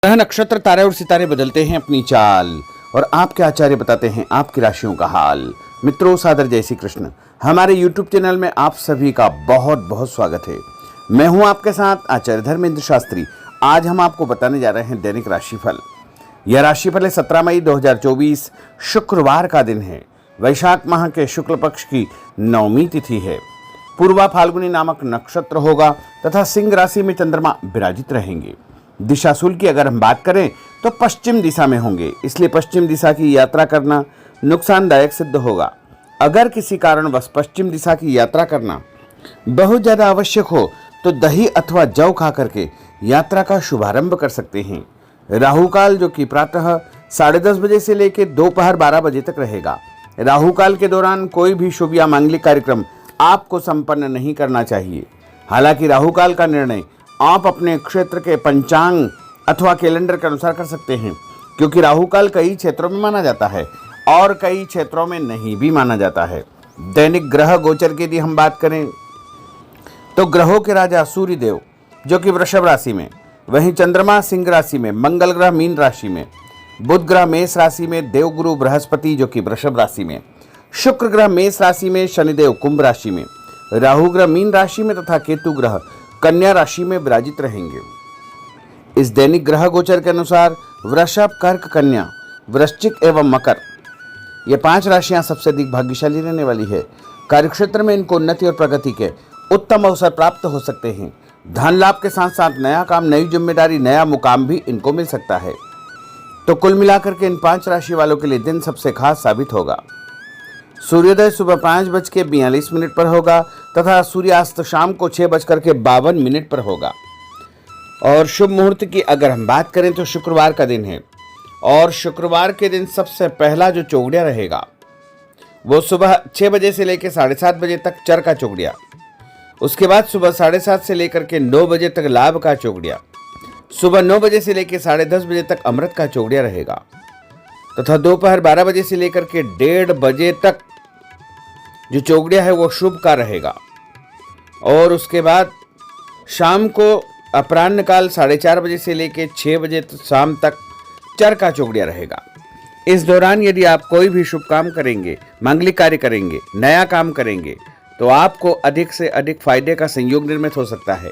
ग्रह नक्षत्र तारे और सितारे बदलते हैं अपनी चाल और आपके आचार्य बताते हैं आपकी राशियों का हाल। मित्रों, सादर जय श्री कृष्ण। हमारे YouTube चैनल में आप सभी का बहुत बहुत स्वागत है। मैं हूं आपके साथ आचार्य धर्मेंद्र शास्त्री। आज हम आपको बताने जा रहे हैं दैनिक राशिफल। यह राशिफल है 17 मई 2024 शुक्रवार का दिन है। वैशाख माह के शुक्ल पक्ष की 9वीं तिथि है। पूर्वा फाल्गुनी नामक नक्षत्र होगा तथा सिंह राशि में चंद्रमा विराजित रहेंगे। दिशाशूल की अगर हम बात करें तो पश्चिम दिशा में होंगे, इसलिए पश्चिम दिशा की यात्रा करना नुकसानदायक सिद्ध होगा। अगर किसी कारणवश पश्चिम दिशा की यात्रा करना बहुत ज़्यादा आवश्यक हो तो दही अथवा जौ खा करके यात्रा का शुभारंभ कर सकते हैं। राहु काल जो कि प्रातः 10:30 बजे से लेकर दोपहर 12 बजे तक रहेगा। राहु काल के दौरान कोई भी शुभ या मांगलिक कार्यक्रम आपको संपन्न नहीं करना चाहिए। हालांकि राहु काल का निर्णय आप अपने क्षेत्र के पंचांग अथवा कैलेंडर के अनुसार कर सकते हैं, क्योंकि राहु काल कई क्षेत्रों में माना जाता है और कई क्षेत्रों में नहीं भी माना जाता है। दैनिक ग्रह गोचर की यदि हम बात करें तो ग्रहों के राजा सूर्य देव जो कि वृषभ राशि में, वहीं चंद्रमा सिंह राशि में, मंगल ग्रह मीन राशि में, बुध ग्रह मेष राशि में, देवगुरु बृहस्पति जो कि वृषभ राशि में, शुक्र ग्रह मेष राशि में, शनिदेव कुंभ राशि में, राहु ग्रह मीन राशि में तथा केतु ग्रह कन्या राशि में विराजित रहेंगे। इस दैनिक ग्रह गोचर के अनुसार वृषभ, कर्क, कन्या, वृश्चिक एवं मकर ये 5 राशियां सबसे अधिक भाग्यशाली रहने वाली है। कार्यक्षेत्र में इनको उन्नति और प्रगति के उत्तम अवसर प्राप्त हो सकते हैं। धन लाभ के साथ साथ नया काम, नई जिम्मेदारी, नया मुकाम भी इनको मिल सकता है। तो कुल मिलाकर के इन 5 राशि वालों के लिए दिन सबसे खास साबित होगा। सूर्योदय सुबह 5:42 पर होगा तथा सूर्यास्त शाम को 6:52 पर होगा। और शुभ मुहूर्त की अगर हम बात करें तो शुक्रवार का दिन है और शुक्रवार के दिन सबसे पहला जो चौगड़िया रहेगा वो सुबह 6 बजे से लेकर 7:30 बजे तक चर का चौगड़िया, उसके बाद सुबह 7:30 से लेकर के 9 बजे तक लाभ का चौगड़िया, सुबह 9 बजे से लेकर 10:30 बजे तक अमृत का चौगड़िया रहेगा तथा दोपहर 12 बजे से लेकर के 1:30 बजे तक जो चौगड़िया है वो शुभ का रहेगा। और उसके बाद शाम को अपराह्न काल 4:30 बजे से लेकर 6 बजे शाम तक चर का चौगड़िया रहेगा। इस दौरान यदि आप कोई भी शुभ काम करेंगे, मांगलिक कार्य करेंगे, नया काम करेंगे तो आपको अधिक से अधिक फायदे का संयोग निर्मित हो सकता है।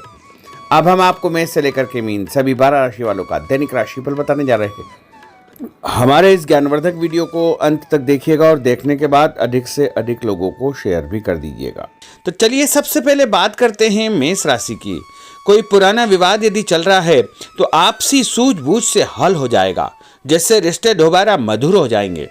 अब हम आपको मेष से लेकर के मीन सभी 12 राशि वालों का दैनिक राशिफल बताने जा रहे हैं। हमारे इस ज्ञानवर्धक वीडियो को अंत तक देखिएगा और देखने के बाद अधिक से अधिक लोगों को शेयर भी कर दीजिएगा। तो चलिए सबसे पहले बात करते हैं मेष राशि की। कोई पुराना विवाद यदि चल रहा है तो आपसी सूझबूझ से हल हो जाएगा, जिससे रिश्ते दोबारा मधुर हो जाएंगे।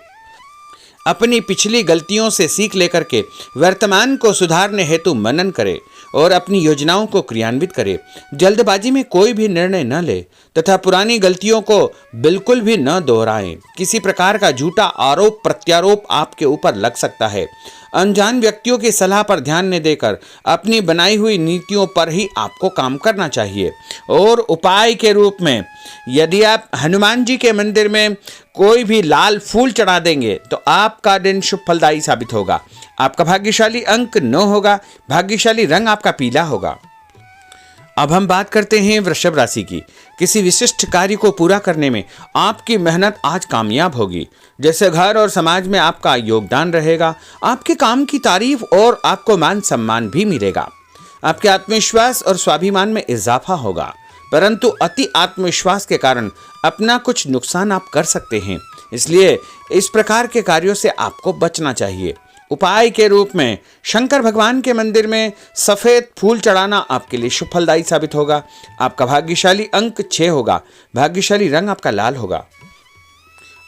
अपनी पिछली गलतियों से सीख लेकर के वर्तमान को सुधारने हेतु मनन करें और अपनी योजनाओं को क्रियान्वित करें। जल्दबाजी में कोई भी निर्णय न ले तथा पुरानी गलतियों को बिल्कुल भी न दोहराएं। किसी प्रकार का झूठा आरोप प्रत्यारोप आपके ऊपर लग सकता है। अनजान व्यक्तियों की सलाह पर ध्यान न देकर अपनी बनाई हुई नीतियों पर ही आपको काम करना चाहिए। और उपाय के रूप में यदि आप हनुमान जी के मंदिर में कोई भी लाल फूल चढ़ा देंगे तो आपका दिन शुभ फलदायी साबित होगा। आपका भाग्यशाली अंक 9 होगा। भाग्यशाली रंग आपका पीला होगा। अब हम बात करते हैं वृषभ राशि की। किसी विशिष्ट कार्य को पूरा करने में आपकी मेहनत आज कामयाब होगी। जैसे घर और समाज में आपका योगदान रहेगा, आपके काम की तारीफ और आपको मान सम्मान भी मिलेगा। आपके आत्मविश्वास और स्वाभिमान में इजाफा होगा, परंतु अति आत्मविश्वास के कारण अपना कुछ नुकसान आप कर सकते हैं, इसलिए इस प्रकार के कार्यों से आपको बचना चाहिए। उपाय के रूप में शंकर भगवान के मंदिर में सफेद फूल चढ़ाना आपके लिए शुभ फलदायी साबित होगा। आपका भाग्यशाली अंक 6 होगा। भाग्यशाली रंग आपका लाल होगा।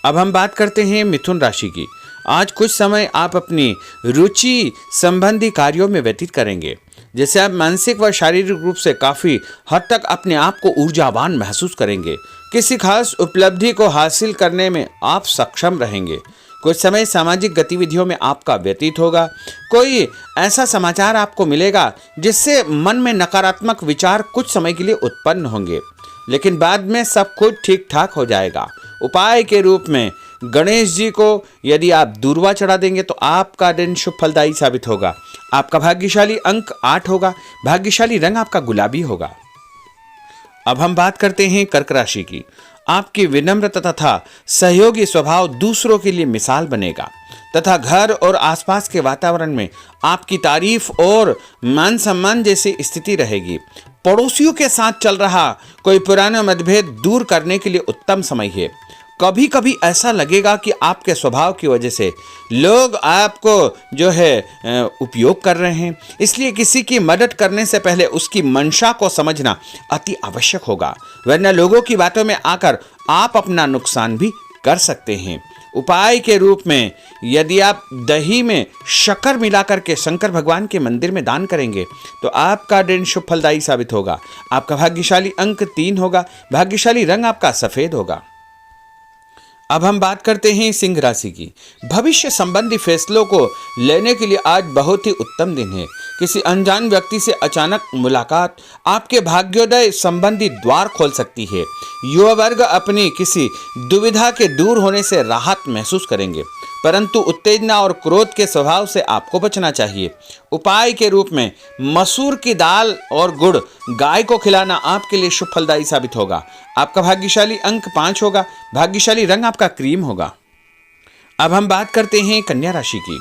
अब हम बात करते हैं मिथुन राशि की। आज कुछ समय आप अपनी रुचि संबंधी कार्यों में व्यतीत करेंगे, जैसे आप मानसिक व शारीरिक रूप से काफी हद तक अपने आप को ऊर्जावान महसूस करेंगे। किसी खास उपलब्धि को हासिल करने में आप सक्षम रहेंगे। कुछ समय सामाजिक गतिविधियों में आपका व्यतीत होगा। कोई ऐसा समाचार आपको मिलेगा जिससे मन में नकारात्मक विचार कुछ समय के लिए उत्पन्न होंगे, लेकिन बाद में सब कुछ ठीक ठाक हो जाएगा। उपाय के रूप में गणेश जी को यदि आप दूर्वा चढ़ा देंगे तो आपका दिन शुभ फलदायी साबित होगा। आपका भाग्यशाली अंक 8 होगा। भाग्यशाली रंग आपका गुलाबी होगा। अब हम बात करते हैं कर्क राशि की। आपकी विनम्रता तथा सहयोगी स्वभाव दूसरों के लिए मिसाल बनेगा तथा घर और आसपास के वातावरण में आपकी तारीफ और मान सम्मान जैसी स्थिति रहेगी। पड़ोसियों के साथ चल रहा कोई पुराना मतभेद दूर करने के लिए उत्तम समय है। कभी कभी ऐसा लगेगा कि आपके स्वभाव की वजह से लोग आपको उपयोग कर रहे हैं, इसलिए किसी की मदद करने से पहले उसकी मंशा को समझना अति आवश्यक होगा, वरना लोगों की बातों में आकर आप अपना नुकसान भी कर सकते हैं। उपाय के रूप में यदि आप दही में शक्कर मिलाकर के शंकर भगवान के मंदिर में दान करेंगे तो आपका दिन शुभ फलदायी साबित होगा। आपका भाग्यशाली अंक 3 होगा। भाग्यशाली रंग आपका सफेद होगा। अब हम बात करते हैं सिंह राशि की। भविष्य संबंधी फैसलों को लेने के लिए आज बहुत ही उत्तम दिन है। किसी अनजान व्यक्ति से अचानक मुलाकात आपके भाग्योदय संबंधी द्वार खोल सकती है। युवा वर्ग अपनी किसी दुविधा के दूर होने से राहत महसूस करेंगे, परंतु उत्तेजना और क्रोध के स्वभाव से आपको बचना चाहिए। उपाय के रूप में मसूर की दाल और गुड़ गाय को खिलाना आपके लिए शुभ फलदायी साबित होगा। आपका भाग्यशाली अंक 5 होगा। भाग्यशाली रंग आपका क्रीम होगा। अब हम बात करते हैं कन्या राशि की।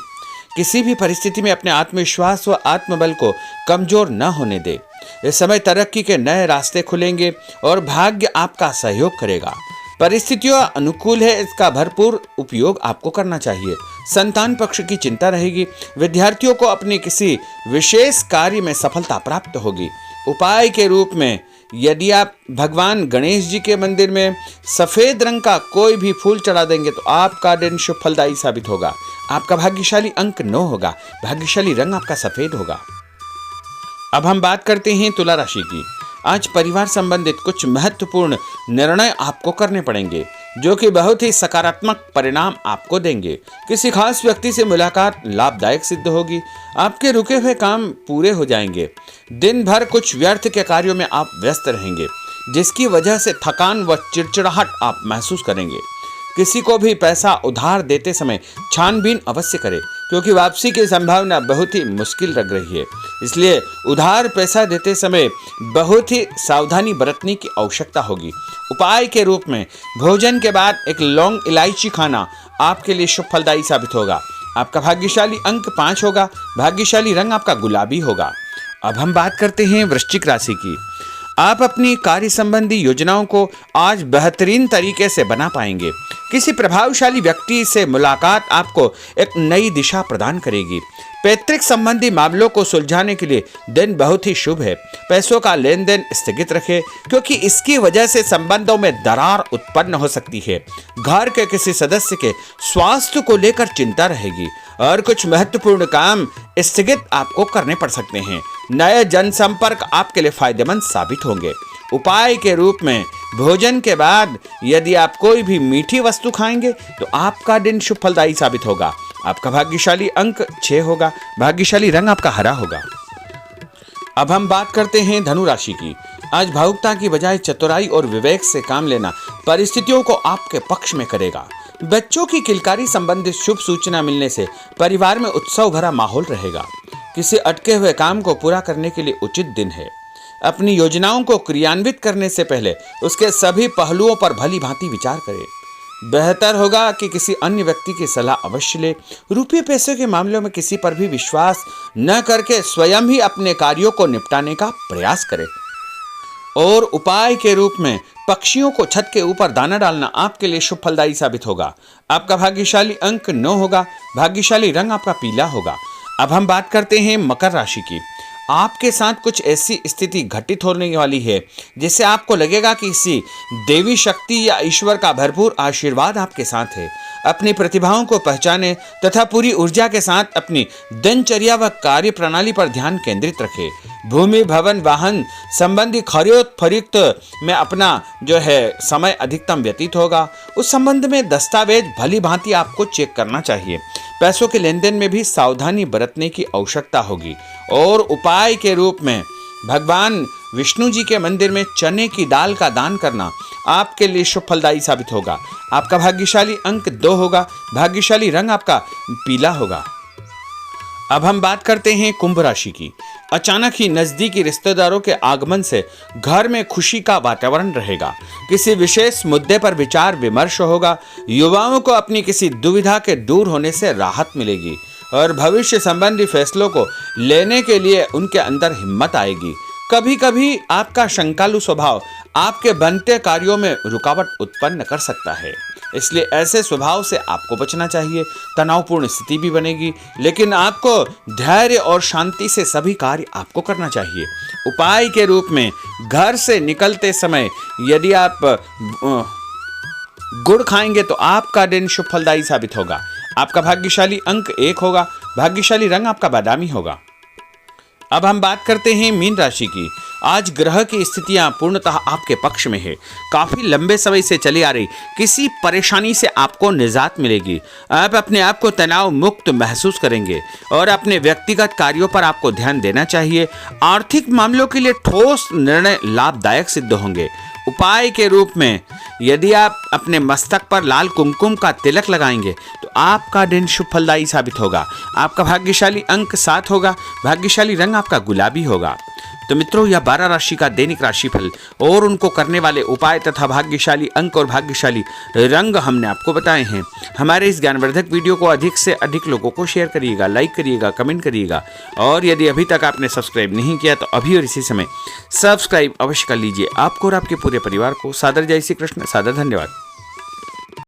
किसी भी परिस्थिति में अपने आत्मविश्वास व आत्मबल को कमजोर न होने दे। इस समय तरक्की के नए रास्ते खुलेंगे और भाग्य आपका सहयोग करेगा। परिस्थितियां अनुकूल है, इसका भरपूर उपयोग आपको करना चाहिए। संतान पक्ष की चिंता रहेगी। विद्यार्थियों को अपने किसी विशेष कार्य में सफलता प्राप्त होगी। उपाय के रूप में यदि आप भगवान गणेश जी के मंदिर में सफेद रंग का कोई भी फूल चढ़ा देंगे तो आपका दिन शुभ फलदायी साबित होगा। आपका भाग्यशाली अंक 9 होगा। भाग्यशाली रंग आपका सफेद होगा। अब हम बात करते हैं तुला राशि की। आज परिवार संबंधित कुछ महत्वपूर्ण निर्णय आपको करने पड़ेंगे जो कि बहुत ही सकारात्मक परिणाम आपको देंगे। किसी खास व्यक्ति से मुलाकात लाभदायक सिद्ध होगी। आपके रुके हुए काम पूरे हो जाएंगे। दिन भर कुछ व्यर्थ के कार्यों में आप व्यस्त रहेंगे, जिसकी वजह से थकान व चिड़चिड़ाहट आप महसूस करेंगे। किसी को भी पैसा उधार देते समय छानबीन अवश्य करें, क्योंकि वापसी की संभावना बहुत ही मुश्किल लग रही है। इसलिए उधार पैसा देते समय बहुत ही सावधानी बरतने की आवश्यकता होगी। उपाय के रूप में भोजन के बाद एक लौंग इलायची खाना आपके लिए शुभ फलदायी साबित होगा। आपका भाग्यशाली अंक 5 होगा। भाग्यशाली रंग आपका गुलाबी होगा। अब हम बात करते हैं वृश्चिक राशि की। आप अपनी कार्य संबंधी योजनाओं को आज बेहतरीन तरीके से बना पाएंगे। किसी प्रभावशाली व्यक्ति से मुलाकात आपको एक नई दिशा प्रदान करेगी। पैतृक संबंधी मामलों को सुलझाने के लिए दिन बहुत ही शुभ है। पैसों का लेन देन स्थगित रखें, क्योंकि इसकी वजह से संबंधों में दरार उत्पन्न हो सकती है। घर के किसी सदस्य के स्वास्थ्य को लेकर चिंता रहेगी और कुछ महत्वपूर्ण काम स्थगित आपको करने पड़ सकते हैं। नए जनसंपर्क आपके लिए फायदेमंद साबित होंगे। उपाय के रूप में भोजन के बाद यदि आप कोई भी मीठी वस्तु खाएंगे तो आपका दिन शुभ फलदायी साबित होगा। आपका भाग्यशाली अंक 6 होगा। भाग्यशाली रंग आपका हरा होगा। अब हम बात करते हैं धनु राशि की। आज भावुकता की बजाय चतुराई और विवेक से काम लेना परिस्थितियों को आपके पक्ष में करेगा। बच्चों की किलकारी संबंधित शुभ सूचना मिलने से परिवार में उत्सव भरा माहौल रहेगा। किसी अटके हुए काम को पूरा करने के लिए उचित दिन है। अपनी योजनाओं को क्रियान्वित करने से पहले उसके सभी पहलुओं पर भली भांति विचार करें। बेहतर होगा कि किसी अन्य व्यक्ति की सलाह अवश्य ले। रुपये पैसे के मामलों में किसी पर भी विश्वास न करके स्वयं ही अपने कार्यों को निपटाने का प्रयास करें। और उपाय के रूप में पक्षियों को छत के ऊपर दाना डालना आपके लिए शुभ फलदायी साबित होगा। आपका भाग्यशाली अंक 9 होगा। भाग्यशाली रंग आपका पीला होगा। अब हम बात करते हैं मकर राशि की। आपके साथ कुछ ऐसी स्थिति घटित होने वाली है जिससे आपको लगेगा कि किसी देवी शक्ति या ईश्वर का भरपूर आशीर्वाद आपके साथ है। अपनी प्रतिभाओं को पहचाने तथा पूरी ऊर्जा के साथ अपनी दिनचर्या व कार्य प्रणाली पर ध्यान केंद्रित रखें। भूमि भवन वाहन संबंधी खरीद फरोख्त में अपना समय अधिकतम व्यतीत होगा। उस संबंध में दस्तावेज भली भांति आपको चेक करना चाहिए। पैसों के लेन देन में भी सावधानी बरतने की आवश्यकता होगी। और उपाय के रूप में भगवान विष्णु जी के मंदिर में चने की दाल का दान करना आपके लिए शुभ फलदायी साबित होगा। आपका भाग्यशाली अंक 2 होगा। भाग्यशाली रंग आपका पीला होगा। अब हम बात करते हैं कुंभ राशि की। अचानक ही नजदीकी रिश्तेदारों के आगमन से घर में खुशी का वातावरण रहेगा। किसी विशेष मुद्दे पर विचार विमर्श होगा। युवाओं को अपनी किसी दुविधा के दूर होने से राहत मिलेगी और भविष्य संबंधी फैसलों को लेने के लिए उनके अंदर हिम्मत आएगी। कभी कभी आपका शंकालु स्वभाव आपके बनते कार्यों में रुकावट उत्पन्न कर सकता है, इसलिए ऐसे स्वभाव से आपको बचना चाहिए। तनावपूर्ण स्थिति भी बनेगी, लेकिन आपको धैर्य और शांति से सभी कार्य आपको करना चाहिए। उपाय के रूप में घर से निकलते समय यदि आप गुड़ खाएंगे तो आपका दिन शुभ फलदायी साबित होगा। आपका भाग्यशाली अंक 1 होगा। भाग्यशाली रंग आपका बादामी होगा। अब हम बात करते हैं मीन राशि की। आज ग्रह की स्थितियां पूर्णतः आपके पक्ष में है। काफी लंबे समय से चली आ रही किसी परेशानी से आपको निजात मिलेगी। आप अपने आप को तनाव मुक्त महसूस करेंगे और अपने व्यक्तिगत कार्यों पर आपको ध्यान देना चाहिए। आर्थिक मामलों के लिए ठोस निर्णय लाभदायक सिद्ध होंगे। उपाय के रूप में यदि आप अपने मस्तक पर लाल कुमकुम का तिलक लगाएंगे तो आपका दिन शुभ फलदायी साबित होगा। आपका भाग्यशाली अंक 7 होगा। भाग्यशाली रंग आपका गुलाबी होगा। तो मित्रों, यह 12 राशि का दैनिक राशिफल और उनको करने वाले उपाय तथा भाग्यशाली अंक और भाग्यशाली रंग हमने आपको बताए हैं। हमारे इस ज्ञानवर्धक वीडियो को अधिक से अधिक लोगों को शेयर करिएगा, लाइक करिएगा, कमेंट करिएगा और यदि अभी तक आपने सब्सक्राइब नहीं किया तो अभी और इसी समय सब्सक्राइब अवश्य कर लीजिए। आपको और आपके पूरे परिवार को सादर जय श्री कृष्ण, सादर धन्यवाद।